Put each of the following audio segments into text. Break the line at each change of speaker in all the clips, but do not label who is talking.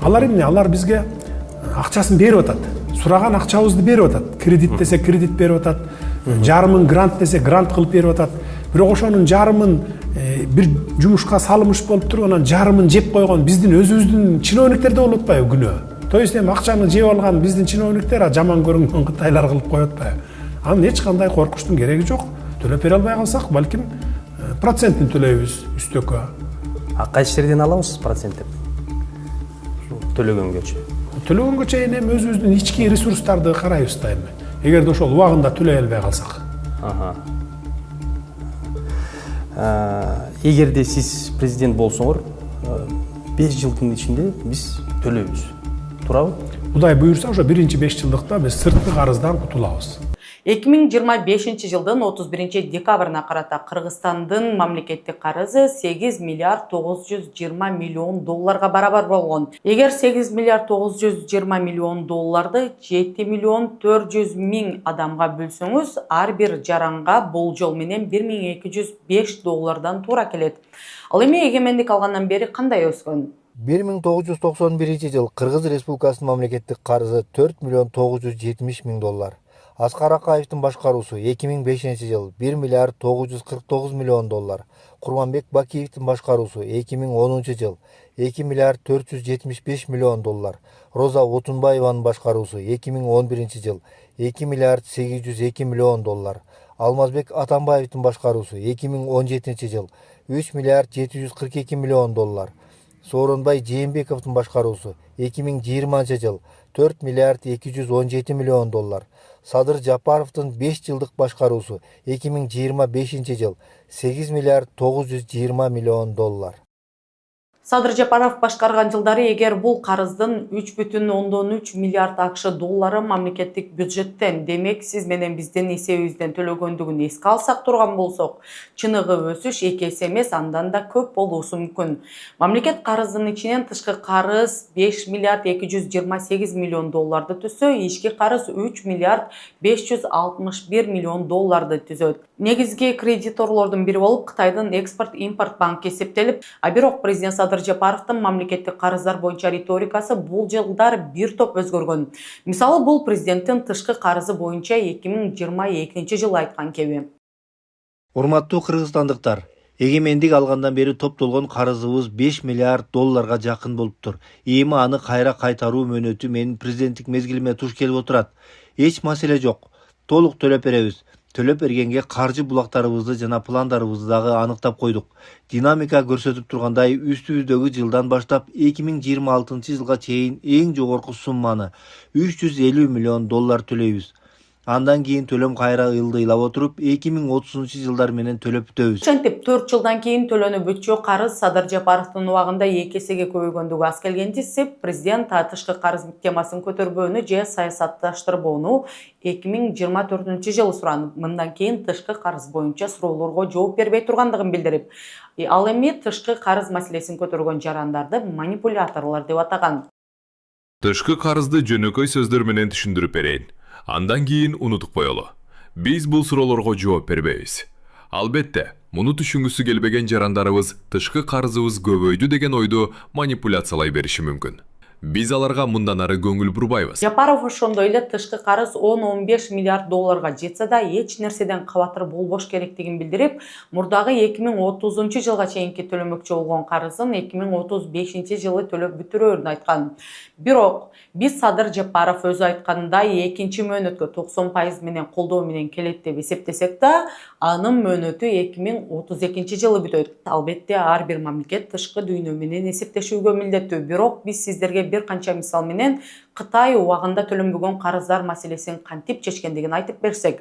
Алар эмне? Алар бизге акчасын берип атат. Сураган акчабызды берип атат. Кредит десе кредит берип атат. Жарымын грант десе грант кылып берип атат. Бирок ошонун жарымын бир жумушка салымыш болуп туруп, анан жарымын жеп койгон биздин өзүбүздүн чиновниктерде болуп атпайбы күнөө? То есть эми акчаны жеп алган биздин чиновниктер жаман көрүнгөн кытайлар кылып коюп атпайбы? Анын эч кандай коркуштун кереги жок. Төлөп бере албай калсак, балким процентин төлөйбүз үстөккө.
Кайсы жерден алабыз проценттеп? Төлөгөнгөчө.
Төлөгөнгөчө эми өзүбүздүн ички ресурстарды карайбыз да эми. Эгерде ошол убагында төлөй албай калсак.
Эгерде сиз президент болсоңор, 5 жылдын ичинде биз төлөйбүз. Туурабы?
Кудай буйрса, ошо биринчи 5 жылдыкта биз сырткы карыздан кутулабыз.
2025 жылдын 31 декабрына карата Кыргызстандын мамлекеттик карызы 8 миллиард 920 миллион долларга барабар болгон. Эгер 8 миллиард 920 миллион долларды 7 миллион 400 миң адамга бөлсөңүз, ар бир жаранга болжол менен 1205 доллардан туура келет. Ал эми эгемендик алгандан бери кандай өскөн?
1991 жыл Кыргыз Республикасынын мамлекеттик карызы 4 миллион 970 миң доллар. Аскар Акаевдин башкаруусу 2005 жыл 1 миллиард 949 миллион доллар. Курманбек Бакиевдин башкаруусу 2010 жыл 2 миллиард 475 миллион доллар. Роза Отунбаеванын башкаруусу 2011 жыл 2 миллиард 802 миллион доллар. Алмазбек Атамбаевдин башкаруусу 2017 жыл 3 миллиард 742 миллион доллар. Сооронбай Жээнбековдун башкаруусу 2020 жыл 4 миллиард 217 миллион доллар. Садыр Жапаровдун 5 жылдык башкаруусу 2025 жыл 8 миллиард 920 миллион доллар.
Садыр Жапаров башкарган жылдары эгер бул карыздын 3,3 миллиард акш доллары мамлекеттик бюджеттен, демек сиз менен биздин эсебибизден төлөгөндүгүн эске алсак турган болсок, чыныгы өсүш 2 эсе эмес, андан да көп болуусу мүмкүн. Мамлекет карыздын ичинен тышкы карыз 5 миллиард 228 миллион долларды түзсө, ички карыз 3 миллиард 561 миллион долларды түзөт. Негизги кредиторлордун бири болуп Кытайдын экспорт-импорт банкы эсептелип, а бирок президент Садыр Жапаровдун мамлекеттик карыздар боюнча риторикасы бул жылдар бир топ өзгөргөн. Мисалы, бул президенттин тышкы карызы боюнча 2022 жылы айткан кеби.
Урматтуу кыргызстандыктар, эгемендик алгандан бери топтолгон карызыбыз 5 миллиард долларга жакын болуптур. Эми аны кайра кайтаруу мөөнөтү менин президенттик мезгилиме туш келип отурат. Эч маселе жок. Толук төлөп беребиз. Төлөп бергенге каржы булактарыбызды жана пландарыбызды дагы аныктап койдук. Динамика көрсөтүп тургандай, үстүбүздөгү жылдан баштап 2026 жылга чейин эң жогорку сумманы 350 миллион доллар төлөйбүз. Андан кийин төлөм кайра ылдыйлап отуруп, 2030 жылдар менен төлөп бүтөбүз.
Ошентип 4 жылдан кийин төлөнүп бүтчү карыз Садыр Жапаровдун убагында 2 эсеге көбөйгөндүгү аз келгенде, президент тышкы карыз темасын көтөрбөөнү же саясатташтырбоону 2024 жылы суранып, мындан кийин тышкы карыз боюнча суроолорго жооп бербей тургандыгын билдирип, ал эми тышкы карыз маселесин көтөргөн жарандарды манипуляторлор деп атаган.
Тышкы карызды жөнөкөй сөздөр менен түшүндүрүп берейин. Андан кийин унутуп коелу. Биз бул суроолорго жооп бербейбиз. Албетте, муну түшүнгүсү келбеген жарандарыбыз тышкы карызыбыз көбөйдү деген ойду манипуляциялай бериши мүмкүн. Биз аларга мындан ары көңүл бурбайбыз.
Жапаров ошондой эле тышкы карыз 10-15 миллиард долларга жетсе да эч нерседен кабатыр болбош керектигин билдирип, мурдагы 2030 жылга чейинки төлөмөкчү болгон карызын 2035 жылы төлөп бүтүрөөрүн айткан. Бирок биз Садыр Жапаров өзү айткандай экинчи мөөнөткө 90% менен колдоо менен келет деп эсептесек да, анын мөөнөтү 2032 жылы бүтөт. Албетте ар бир мамлекет тышкы дүйнө менен эсептешүүгө милдеттүү. Бирок биз сиздерге бир канча мисал менен Кытай убагында төлөнбөгөн карыздар маселесин кантип чечкендигин айтып берсек,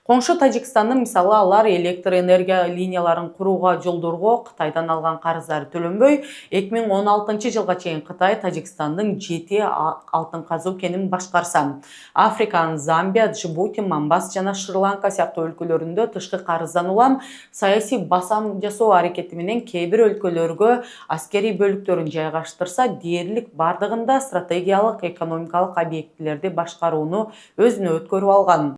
коңшу Тажикстандын мисалы, алар электр энергия линияларын курууга жолдорго Кытайдан алган карыздары төлөнбөй, 2016 жылга чейин Кытай Тажикстандын 7 алтын казуу кенин башкарса, Африканын Замбия, Джибути, Мамбас жана Шри-Ланка сыяктуу өлкөлөрүндө тышкы карыздан улам саясий басым жасоо аракети менен кээ бир өлкөлөргө аскерий бөлүктөрүн жайгаштырса, дээрлик бардыгында стратегиялык экономикалык объектилерди башкарууну өзүнө өткөрүп алган.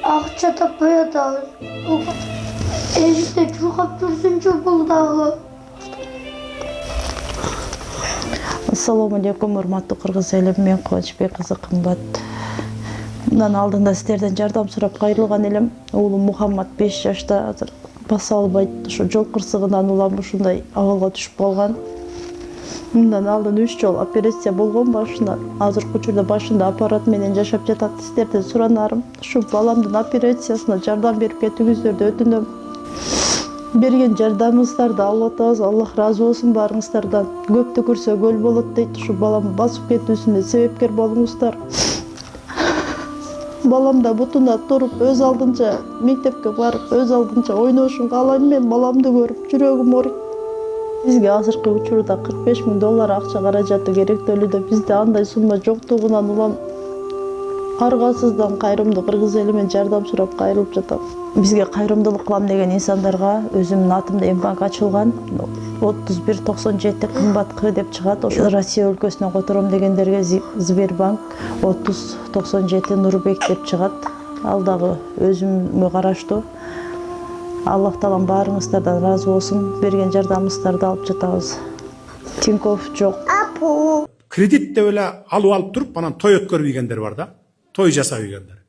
акча таппай атабыз. Элде чуркап жүрсүнчү бул дагы.
Ассаламу алейкум, урматтуу кыргыз эли, мен Кубанычбек кызы Кымбат. Мындан алдында сиздерден жардам сурап кайрылган элем. Уулум Мухаммад 5 жашта, азыр баса албайт. Ушу жол кырсыгынан улам ушундай абалга түшүп калган. Мындан алдын 3 жол операция болгон башында. Азыркы учурда башында аппарат менен жашап жатат. Сиздерден суранарым, ушу баламдын операциясына жардам берип кетиңиздерди өтүнөм. Берген жардамыңыздарды алып атабыз. Аллах разы болсун барыңыздардан. Көптү көрсө көл болот дейт. Ушу баламды басып кетүүсүнө себепкер болуңуздар. Балам да бутуна туруп, өз алдынча мектепке барып, өз алдынча ойношун каалайм. Мен баламды көрүп жүрөгүм ооруйт. Бизге азыркы учурда $45,000 акча каражаты керектөлүүдө. Бизде андай сумма жоктугунан улам аргасыздан кайрымдуу кыргыз эли менен жардам сурап кайрылып жатам. Бизге кайрымдуулук кылам деген инсандарга өзүмдүн атымда М-банк ачылган. 3197 Кымбат деп чыгат. Ошо Россия өлкөсүнөн котором дегендерге Сбербанк 3097 Нурбек деп чыгат. Ал дагы өзүмө караштуу. Аллах таалам баарыңыздардан разы болсун. Берген жардамыңыздарды алып жатабыз. Тинькофф жок.
Кредит деп эле алып туруп, анан той өткөрүп ийгендер бар да. Той жасап ийгендер.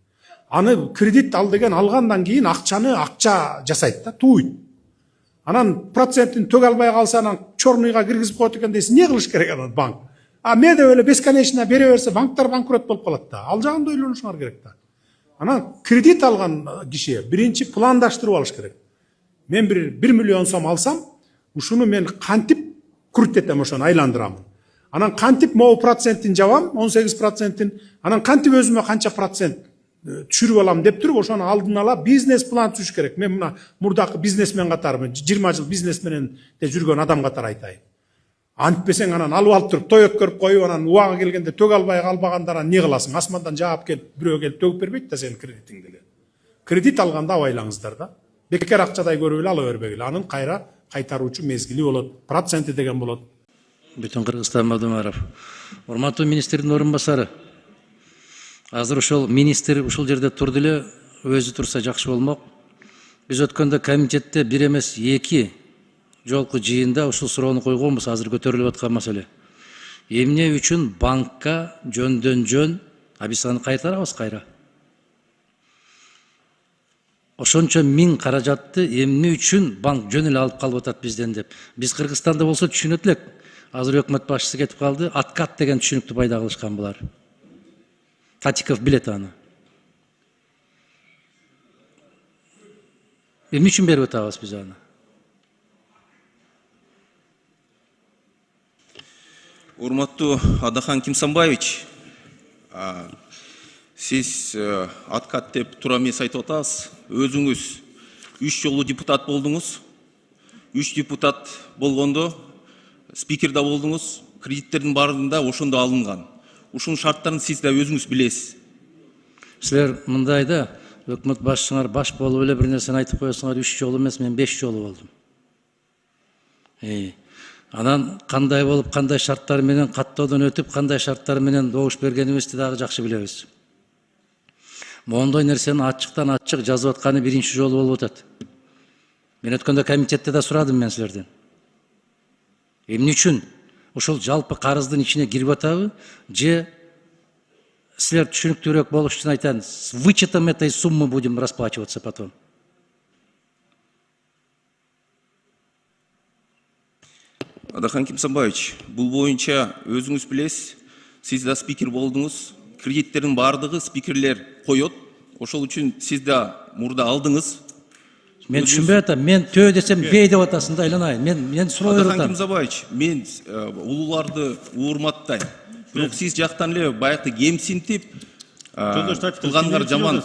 Аны кредит ал деген алгандан кийин акча жасайт да, туйт. Анан процентин төг албай калса, анан чорнуйга киргизип коет экен дейсиң, эмне кылыш керек анан банк? Ме деп эле бесконечно бере берсе, банктар банкрот болуп калат да. Ал жагында ойлонушуңар керек да. Анан кредит алган киши биринчи пландаштырып алыш керек. Мен 1 миллион сом алсам, ушуну мен кантип күрүттетем, ошону айландырамын. Анан кантип могу процентин жабам, 18%, анан кантип өзүмө канча процент түшүрүп алам деп туруп, ошону алдын ала бизнес план түзүш керек. Мен мына мурдакы бизнесмен катары, 20 жыл бизнес менен жүргөн адам катары айтайын. Антпесең анан алып туруп, той өткөрүп коюп, анан убагы келгенде төг албай калбагандар эмне кыласың? Асмандан жаап келип, бирөө келип төгүп бербейт да сенин кредитиңди эле. Кредит алганда абайлаңыздар да. Бекер акчадай көрүп эле ала бербегиле. Анын кайра кайтаруучу мезгили болот, проценти деген болот.
Бүтүн Кыргызстан Мадумаров. Урматтуу министрдин орун басары. Азыр ошол министр ушул жерде турду эле, өзү турса жакшы болмок. Биз өткөндө комитетте 1 эмес 2 жолку жыйында ушул суроону койгонбуз, азыр көтөрүлүп аткан маселе. Эмне үчүн банкка жөндөн-жөн, биз аны кайтарабыз кайра. Ошончо 1000 каражатты эмне үчүн банк жөн эле алып калып атат бизден деп. Биз Кыргызстанда болсо түшүнөт элек. Азыр өкмөт башчысы кетип калды, откат деген түшүнүктү пайда кылышкан булар. Татиков билет аны. Эмне үчүн берип атабыз биз аны?
Урматтуу Адахан Кимсанбаевич, сиз откат деп туура эмес айтып атасыз. Өзүңүз 3 жолу депутат болдуңуз. 3 депутат болгондо спикер да болдуңуз. Кредиттердин баарында ошондо алынган. Ушунун шарттарын сиз да өзүңүз билесиз.
Силер мындай да, өкмөт башчыңар баш болуп эле бир нерсени айтып коесуңар, 3 жолу эмес, мен 5 жолу болдум. Анан кандай болуп, кандай шарттар менен каттоодон өтүп, кандай шарттар менен добуш бергенибизди дагы жакшы билебиз. Мондой нерсени ачыктан ачык жазып атканы биринчи жолу болуп атат. Мен өткөндө комитетте да сурадым мен силерден. Эмне үчүн ошол жалпы карыздын ичине кирип атабы, же силер түшүнүктүүрөөк болуш үчүн айтам, с вычетом этой суммы будем расплачиваться потом.
Адахан Кимсанбаевич, бул боюнча өзүңүз билесиз, сиз да спикер болдуңуз. Кредиттердин баардыгы спикерлер коет. Ошол үчүн сиз да мурда алдыңыз.
Мен түшүнбөй атам. Мен төө десем бей деп атасың да, айланайын. Мен суроо берип атам.
Адахан Кимсанбаевич, мен улууларды урматтайм. Бирок сиз жактан эле баягы кемсинтип кылганыңар жаман.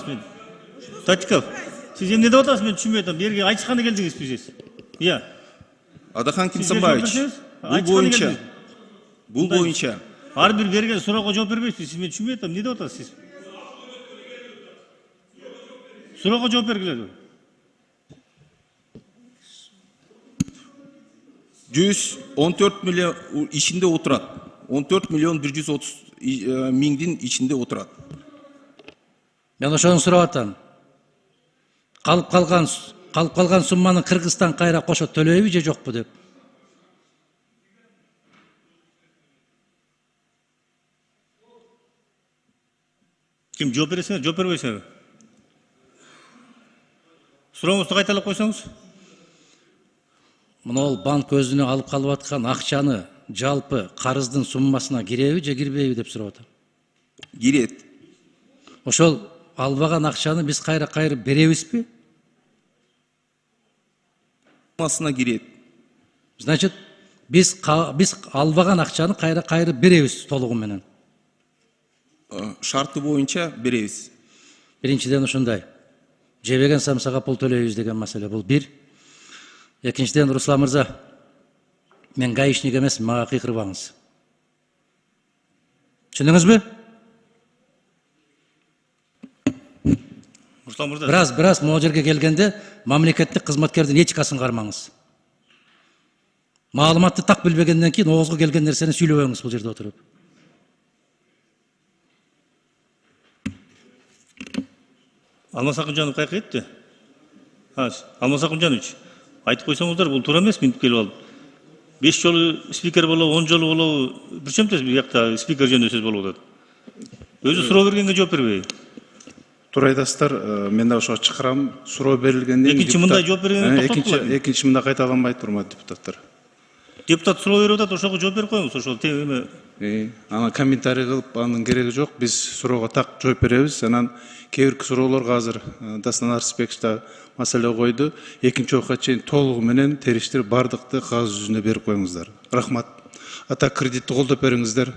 Татиков, сиз эмне деп атасыз, мен түшүнбөй атам. Берге айтышканы келдиңиз сиз. Иә.
Адахан Кимсанбаевич, бул боюнча
ар бир берген суроого жооп бербейсиз. Сиз мен түшүнбөй атам, эмне деп атасыз сиз? Суроого жооп бергиле.
114 миллион ичинде отурат. 14 миллион 130 миңдин ичинде отурат.
Мен ошону сурап атам. Калып калган сумманы Кыргызстан кайра кошо төлөйбү же жокпу деп.
Ким жооп бересиңер, жооп бербейсиңер? Сурооңузду кайталап койсоңуз.
Мына банк өзүнө алып калып аткан акчаны жалпы карыздын суммасына киреби же кирбейби деп сурап атам.
Кирет.
Ошол албаган акчаны биз кайра беребизби?
Суммасына кирет.
Значит, биз албаган акчаны кайра беребиз толугу менен.
Шарты боюнча беребиз.
Биринчиден ушундай. Жебеген самсага пул төлөйбүз деген маселе бул бир. Экинчиден, Руслан мырза, мен гаишник эмесмин, мага кыйкырбаңыз. Түшүндүңүзбү?
Руслан мырза.
Бираз могу жерге келгенде мамлекеттик кызматкердин этикасын кармаңыз. Маалыматты так билбегенден кийин оозго келген нерсени сүйлөбөңүз бул жерде отуруп.
Алмаз Акынжанов каяка кетти? Алмаз Акынжанович, айтып койсоңуздар, бул туура эмес минтип келип алып. 5 жолу спикер болобу, 10 жолу болобу, бир чемтес биякта спикер жөнүндө сөз болуп атат. Өзү суроо бергенге жооп бербей.
Туура айтасыздар, мен да ошого чакырам. Суроо берилгенден
экинчи мындай жооп бергенге токтоп.
Экинчи мында кайталанбай турма депутаттар.
Депутат суроо берип атат, ошого жооп берип коюңуз, ошол эме.
Ана комментарий кылып, анын кереги жок. Биз суроого так жооп беребиз. Анан кээ бирки суроолорго азыр Дастан Арсбекович да маселе койду. Экинчи окуга чейин толугу менен териштирип бардыкты кагаз жүзүнө берип коюңуздар. Рахмат. Ата кредитти колдоп бериңиздер.